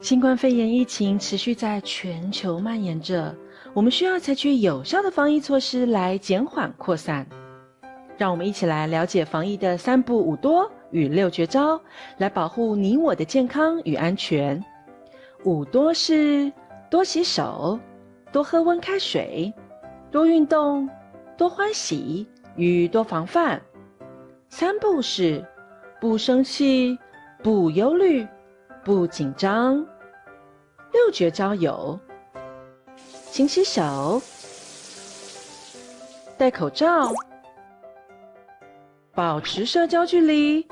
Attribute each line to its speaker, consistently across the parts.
Speaker 1: 新冠肺炎疫情持续在全球蔓延着，我们需要采取有效的防疫措施来减缓扩散。让我们一起来了解防疫的3不5多与6绝招，来保护你我的健康与安全。5多是多洗手、多喝温开水、多运动、多欢喜与多防范。3不是不生气、不忧虑、不紧张。6绝招有：勤洗手、戴口罩、保持社交距离、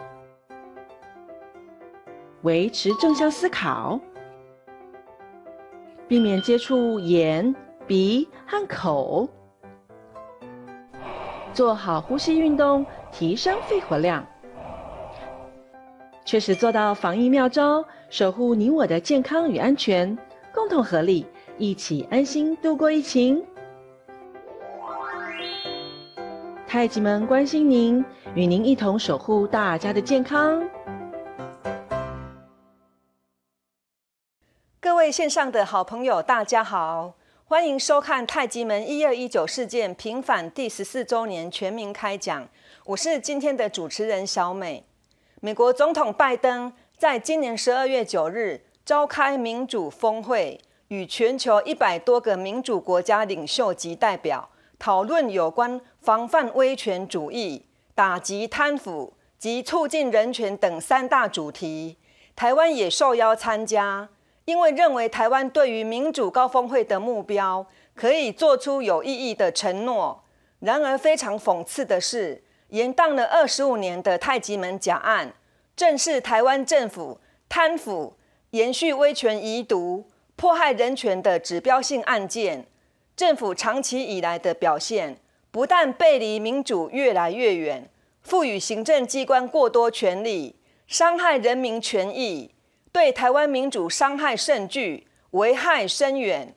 Speaker 1: 维持正向思考、避免接触眼、鼻和口，做好呼吸运动，提升肺活量。确实做到防疫妙招，守护你我的健康与安全，共同合力，一起安心度过疫情。太极门关心您，与您一同守护大家的健康。
Speaker 2: 各位线上的好朋友，大家好，欢迎收看太极门1219事件平反第14周年全民开讲，我是今天的主持人小美。美国总统拜登在今年12月9日召开民主峰会，与全球100多个民主国家领袖及代表讨论有关防范威权主义、打击贪腐及促进人权等3大主题。台湾也受邀参加，因为认为台湾对于民主高峰会的目标可以做出有意义的承诺。然而非常讽刺的是，延宕了25年的太极门假案，正是台湾政府贪腐、延续威权遗毒、迫害人权的指标性案件。政府长期以来的表现，不但背离民主越来越远，赋予行政机关过多权力，伤害人民权益，对台湾民主伤害甚巨，危害深远。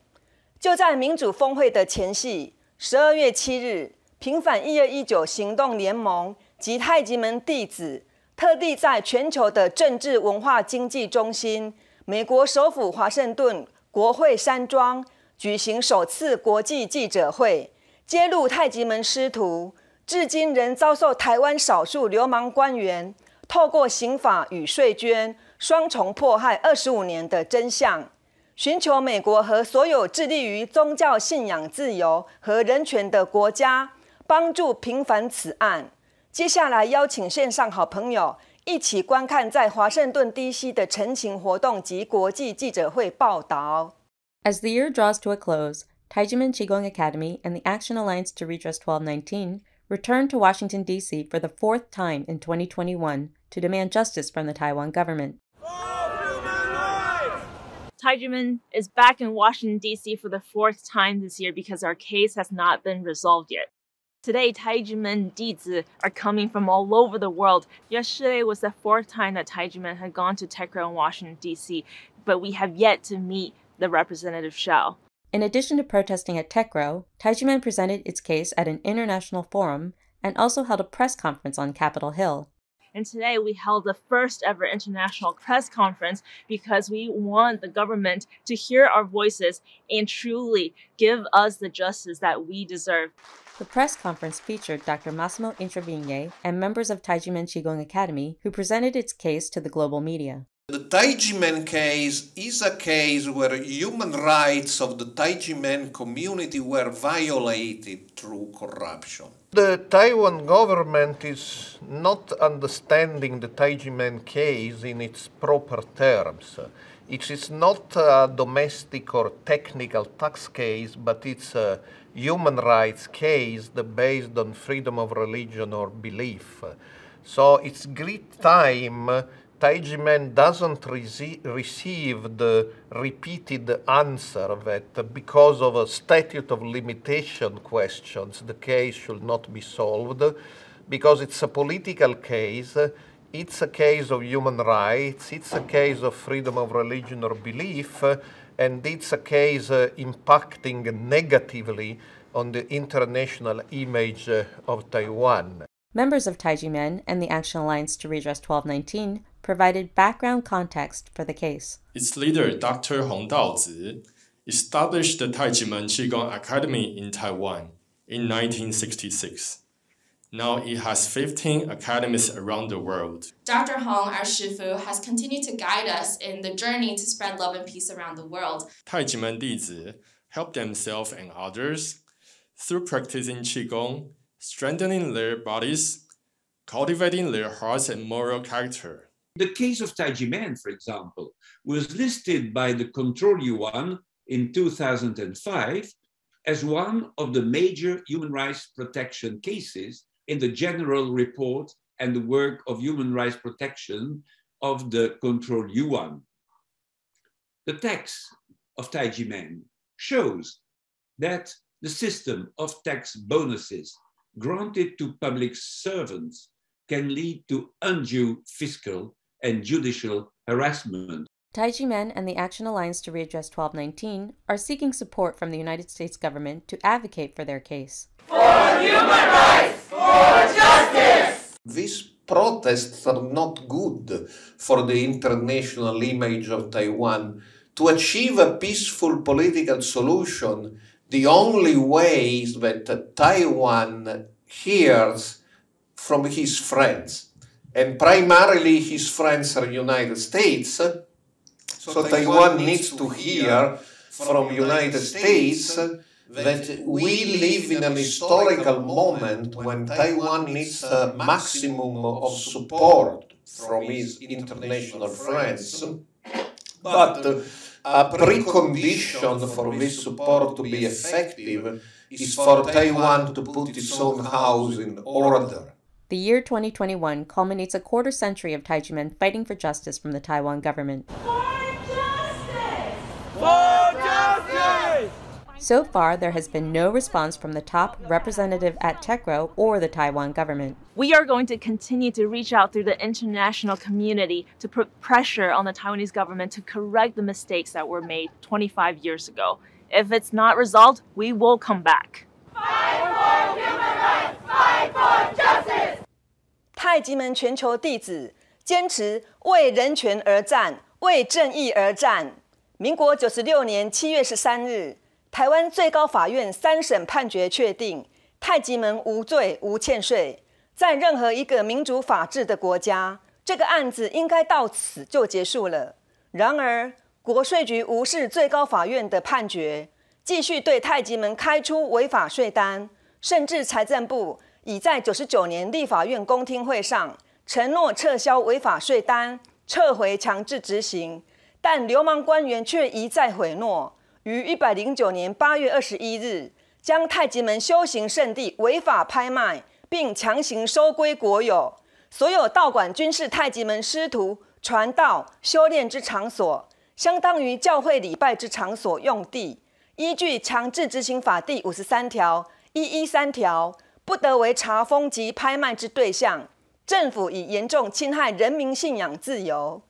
Speaker 2: 就在民主峰会的前夕，12月7日，平反1219行动联盟及太极门弟子特地在全球的政治文化经济中心美国首府华盛顿国会山庄举行首次国际记者会，揭露太极门师徒至今仍遭受台湾少数流氓官员透过刑法与税捐双重迫害25年的真相，寻求美国和所有致力于宗教信仰自由和人权的国家帮助平反此案。接下来邀请线上好朋友一起观看在华盛顿 DC 的陈情活动及国际记者会报道。
Speaker 3: As the year draws to a close, Taijimen Qigong Academy and the Action Alliance to Redress 1219 returned to Washington, D.C. for the 4th time in 2021 to demand justice from the Taiwan government.
Speaker 4: Taijimen is back in Washington, D.C. for the 4th time this year because our case has not been resolved yet. Today, Taijimen弟子are coming from all over the world. Yesterday was the 4th time that Taijimen had gone to TECRO in Washington, D.C., but we have yet to meet the Representative Shao.
Speaker 3: In addition to protesting at TECRO, Taijimen presented its case at an international forum and also held a press conference on Capitol Hill.
Speaker 4: And today we held the first ever international press conference because we want the government to hear our voices and truly give us the justice that we deserve.
Speaker 3: The press conference featured Dr. Massimo Intravigne and members of Taijimen Qigong Academy who presented its case to the global media.
Speaker 5: The Taijimen case is a case where human rights of the Taijimen community were violated through corruption.
Speaker 6: The Taiwan government is not understanding the Taijimen case in its proper terms. It is not a domestic or technical tax case, but it's a human rights case based on freedom of religion or belief. So it's great time Taijimen doesn't receive the repeated answer that because of a statute of limitation questions, the case should not be solved, because it's a political case, it's a case of human rights, it's a case of freedom of religion or belief, and it's a case impacting negatively on the international image of Taiwan.
Speaker 3: Members of Taijimen and the Action Alliance to Redress 1219 provided background context for the case.
Speaker 7: Its leader, Dr. Hong Daozi, established the Taijimeng Qigong Academy in Taiwan in 1966. Now it has 15 academies around the world.
Speaker 8: Dr. Hong, our Shifu, has continued to guide us in the journey to spread love and peace around the world.
Speaker 7: Taijimeng弟子help themselves and others through practicing Qigong, strengthening their bodies, cultivating their hearts and moral character.
Speaker 9: The case of Taijimeng, for example, was listed by the Control Yuan in 2005 as one of the major human rights protection cases in the general report and the work of human rights protection of the Control Yuan. The text of Taijimeng shows that the system of tax bonuses granted to public servants can lead to undue fiscal and judicial harassment.
Speaker 3: Taijimeng and the Action Alliance to Readdress 1219 are seeking support from the United States government to advocate for their case.
Speaker 10: For human rights, for justice!
Speaker 5: These protests are not good for the international image of Taiwan. To achieve a peaceful political solution, the only way is that Taiwan hears from his friends. And primarily his friends are United States. So Taiwan needs to hear from United States that we live in an historical moment when Taiwan needs a maximum of support from his international friends. But a precondition for this support to be effective is for Taiwan to put its own house in order.
Speaker 3: The year 2021 culminates a quarter century of Taijimeng fighting for justice from the Taiwan government. So far, there has been no response from the top representative at TECRO or the Taiwan government.
Speaker 4: We are going to continue to reach out through the international community to put pressure on the Taiwanese government to correct the mistakes that were made 25 years ago. If it's not resolved, we will come back.
Speaker 10: Fight for human rights! Fight for justice!
Speaker 2: 太极门全球弟子坚持为人权而战，为正义而战。民国96年7月13日，台湾最高法院3审判决确定，太极门无罪无欠税。在任何一个民主法治的国家，这个案子应该到此就结束了。然而，国税局无视最高法院的判决，继续对太极门开出违法税单，甚至财政部已在99年立法院公听会上承诺撤销违法税单，撤回强制执行，但流氓官员却一再毁诺，于109年8月21日将太极门修行圣地违法拍卖，并强行收归国有。所有道馆均是太极门师徒传道修炼之场所，相当于教会礼拜之场所用地。依据强制执行法第53条、113条，不得为查封及拍卖之对象。政府已严重侵害人民信仰自由。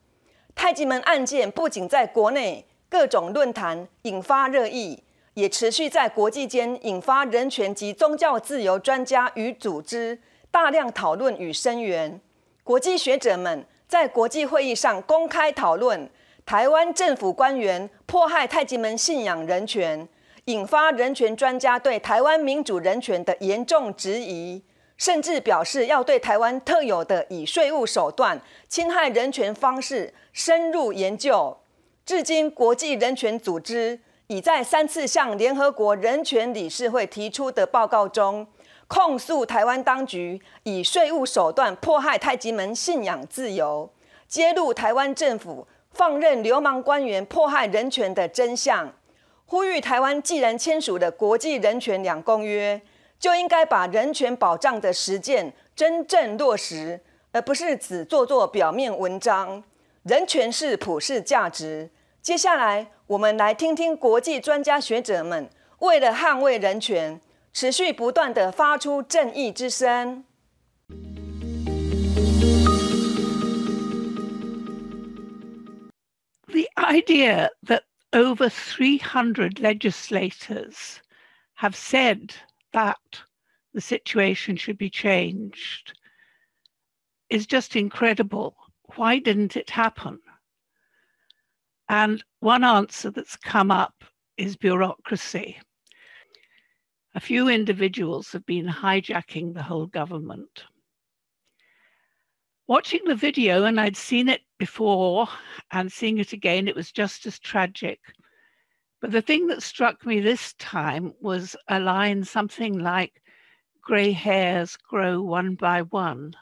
Speaker 2: 太极门案件不仅在国内各种论坛引发热议，也持续在国际间引发人权及宗教自由专家与组织大量讨论与声援。国际学者们在国际会议上公开讨论台湾政府官员迫害太极门信仰人权，引发人权专家对台湾民主人权的严重质疑，甚至表示要对台湾特有的以税务手段侵害人权方式深入研究。至今，国际人权组织已在3次向联合国人权理事会提出的报告中，控诉台湾当局以税务手段迫害太极门信仰自由，揭露台湾政府放任流氓官员迫害人权的真相，呼吁台湾既然签署了国际人权2公约，就应该把人权保障的实践真正落实，而不是只做表面文章。人权是普世价值。接下来，我们来听听国际专家学者们为了捍卫人权，持续不断地发出正义之声。
Speaker 11: The idea that over 300 legislators have said that the situation should be changed is just incredible. why didn't it happen? And one answer that's come up is bureaucracy. A few individuals have been hijacking the whole government. Watching the video, and I'd seen it before and seeing it again, it was just as tragic. But the thing that struck me this time was a line something like, "Grey hairs grow one by one."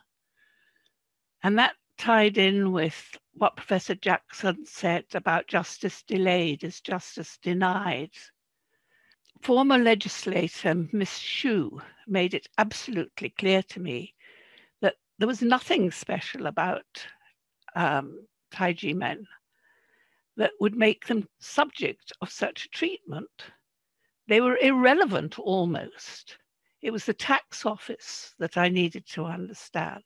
Speaker 11: And that tied in with what Professor Jackson said about justice delayed is justice denied. Former legislator Miss Xu made it absolutely clear to me that there was nothing special about Taiji men that would make them subject of such treatment. They were irrelevant almost. It was the tax office that I needed to understand.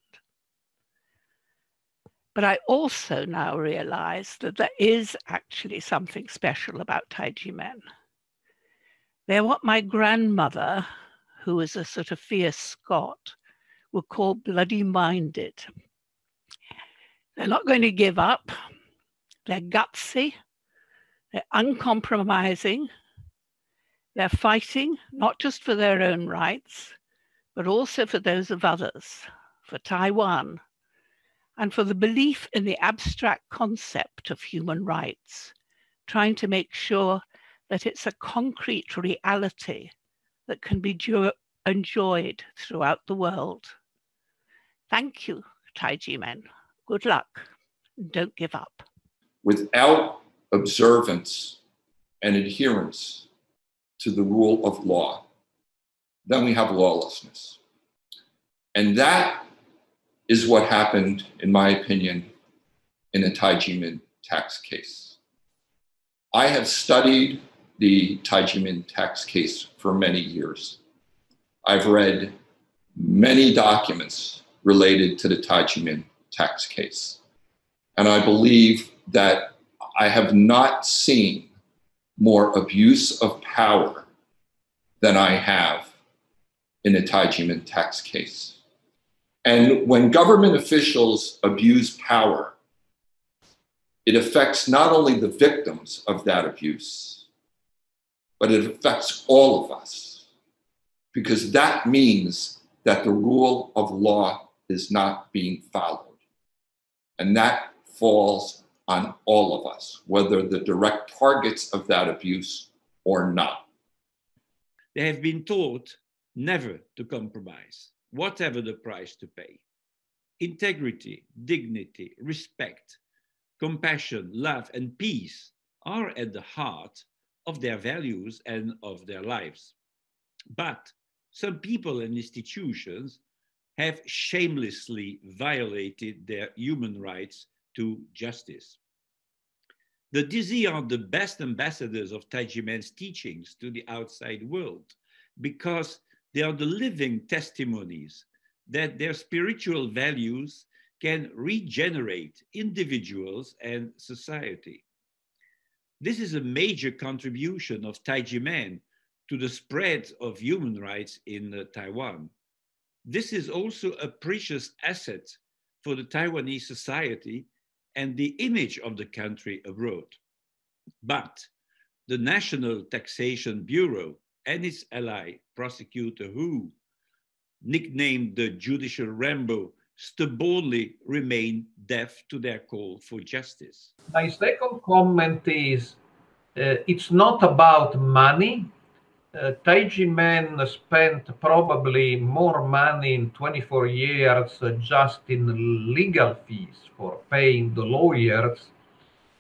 Speaker 11: But I also now realize that there is actually something special about Taiji men. They're what my grandmother, who was a sort of fierce Scot, would call bloody-minded. They're not going to give up. They're gutsy. They're uncompromising. They're fighting not just for their own rights, but also for those of others, for Taiwan, and for the belief in the abstract concept of human rights, trying to make sure that it's a concrete reality that can be enjoyed throughout the world. Thank you, Taiji men. Good luck, and don't give up.
Speaker 12: Without observance and adherence to the rule of law, then we have lawlessness. And that is what happened, in my opinion, in the Taiji men tax case. I have studied the Taiji men tax case for many years. I've read many documents related to the Taiji men tax case. And I believe that I have not seen more abuse of power than I have in the Taiji men tax case. And when government officials abuse power, it affects not only the victims of that abuse, but it affects all of us, because that means that the rule of law is not being followed. And that falls on all of us, whether the direct targets of that abuse or not.
Speaker 9: They have been taught never to compromise, whatever the price to pay. Integrity, dignity, respect, compassion, love, and peace are at the heart of their values and of their lives. But some people and institutions have shamelessly violated their human rights to justice. The DC are the best ambassadors of Taiji men's teachings to the outside world because they are the living testimonies that their spiritual values can regenerate individuals and society. This is a major contribution of Taiji men to the spread of human rights in Taiwan. This is also a precious asset for the Taiwanese society and the image of the country abroad. But the National Taxation Bureau and its ally, Prosecutor Hu, nicknamed the Judicial Rambo, stubbornly remain deaf to their call for justice.
Speaker 6: My second comment is, it's not about money. Taiji men spent probably more money in 24 years just in legal fees for paying the lawyers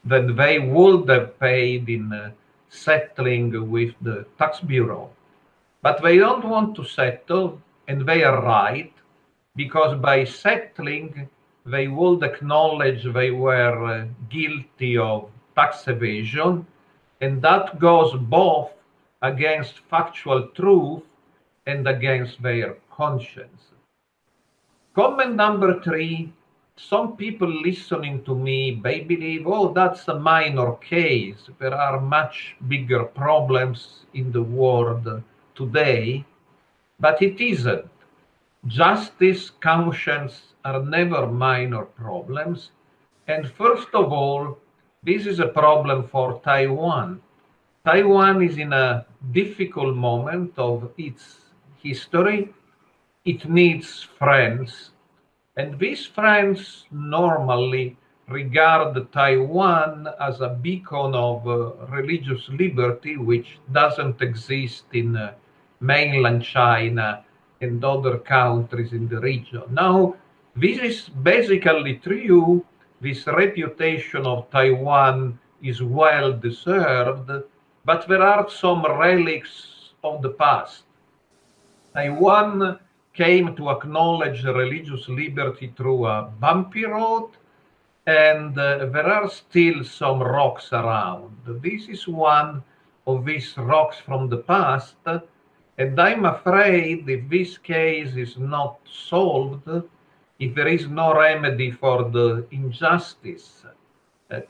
Speaker 6: than they would have paid in settling with the tax bureau. But they don't want to settle, and they are right, because by settling, they would acknowledge they were guilty of tax evasion, and that goes both against factual truth and against their conscience. Comment number 3, some people listening to me, they believe, oh, that's a minor case. There are much bigger problems in the world today, but it isn't. Justice, conscience are never minor problems. And first of all, this is a problem for Taiwan. Taiwan is in a difficult moment of its history. It needs friends. And these friends normally regard Taiwan as a beacon of religious liberty, which doesn't exist in mainland China and other countries in the region. Now, this is basically true. This reputation of Taiwan is well deserved, but there are some relics of the past. Taiwan came to acknowledge religious liberty through a bumpy road, and there are still some rocks around. This is one of these rocks from the past, and I'm afraid if this case is not solved, if there is no remedy for the injustice,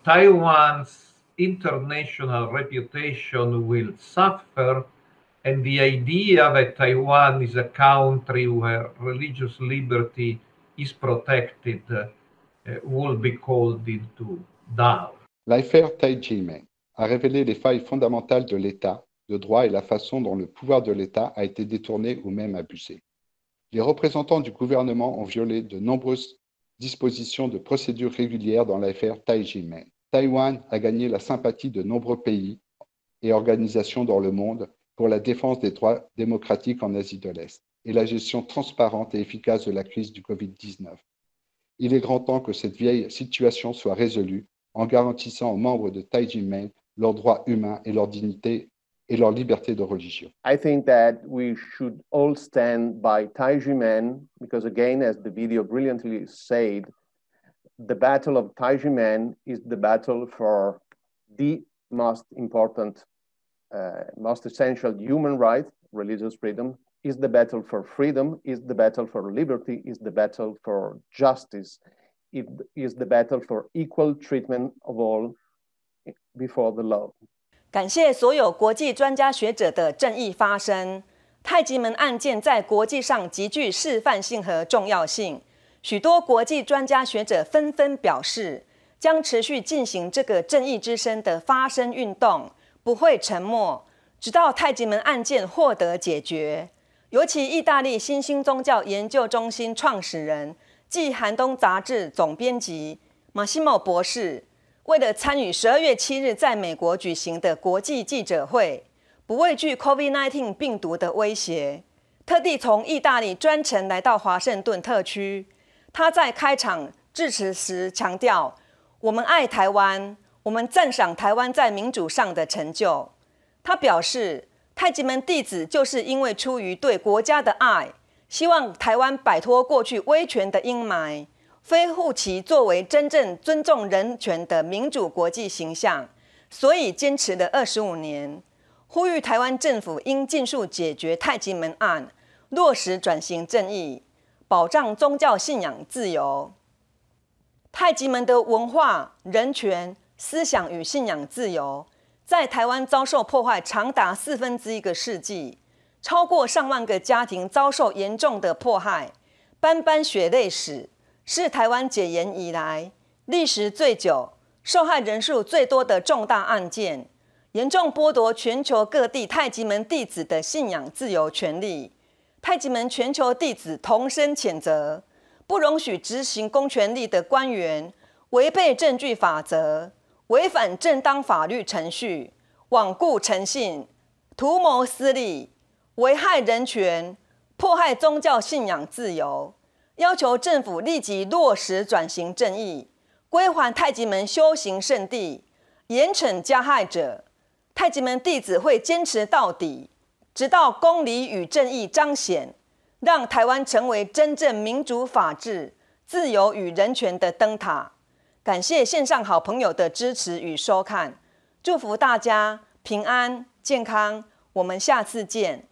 Speaker 6: Taiwan's international reputation will suffer, and the idea that Taiwan is a country where religious liberty is protected will be called into doubt.
Speaker 13: L'affaire太极门a révélé les failles fondamentales de l'État, de droit et la façon dont le pouvoir de l'État a été détourné ou même abusé. Les représentants du gouvernement ont violé de nombreuses dispositions de procédure régulière dans l'affaire太极门. Taïwan a gagné la sympathie de nombreux pays et organisations dans le monde pour la défense des droits démocratiques en Asie de l'Est et la gestion transparente et efficace de la crise du Covid-19. Il est grand temps que cette vieille situation soit résolue en garantissant aux membres de太极门leurs droits humains et leur dignité et leur liberté de religion.
Speaker 14: I think that we should all stand by太极门because, again, as the video brilliantly said, the battle of太极门is the battle for the most important, most essential human right, religious freedom, is the battle for freedom, is the battle for liberty, is the battle for justice, it is the battle for equal treatment of all before the law.
Speaker 2: 感谢所有国际专家学者的正义发声。太极门案件在国际上极具示范性和重要性，许多国际专家学者纷纷表示，将持续进行这个正义之声的发声运动，不会沉默，直到太极门案件获得解决。尤其意大利新兴宗教研究中心创始人暨寒冬杂志总编辑马西莫博士，为了参与12月7日在美国举行的国际记者会，不畏惧 COVID-19 病毒的威胁，特地从意大利专程来到华盛顿特区。他在开场致辞时强调，我们爱台湾，我们赞赏台湾在民主上的成就。他表示，太极门弟子就是因为出于对国家的爱，希望台湾摆脱过去威权的阴霾，恢复其作为真正尊重人权的民主国际形象，所以坚持了25年，呼吁台湾政府应尽速解决太极门案，落实转型正义，保障宗教信仰自由。太极门的文化、人权、思想与信仰自由，在台湾遭受破坏长达1/4个世纪，超过上万个家庭遭受严重的迫害，斑斑血泪史是台湾解严以来历时最久、受害人数最多的重大案件，严重剥夺全球各地太极门弟子的信仰自由权利。太极门全球弟子同声谴责，不容许执行公权力的官员违背证据法则，违反正当法律程序，罔顾诚信，图谋私利，危害人权，迫害宗教信仰自由，要求政府立即落实转型正义，归还太极门修行圣地，严惩加害者。太极门弟子会坚持到底，直到公理与正义彰显，让台湾成为真正民主法治、自由与人权的灯塔。感谢线上好朋友的支持与收看，祝福大家平安健康，我们下次见。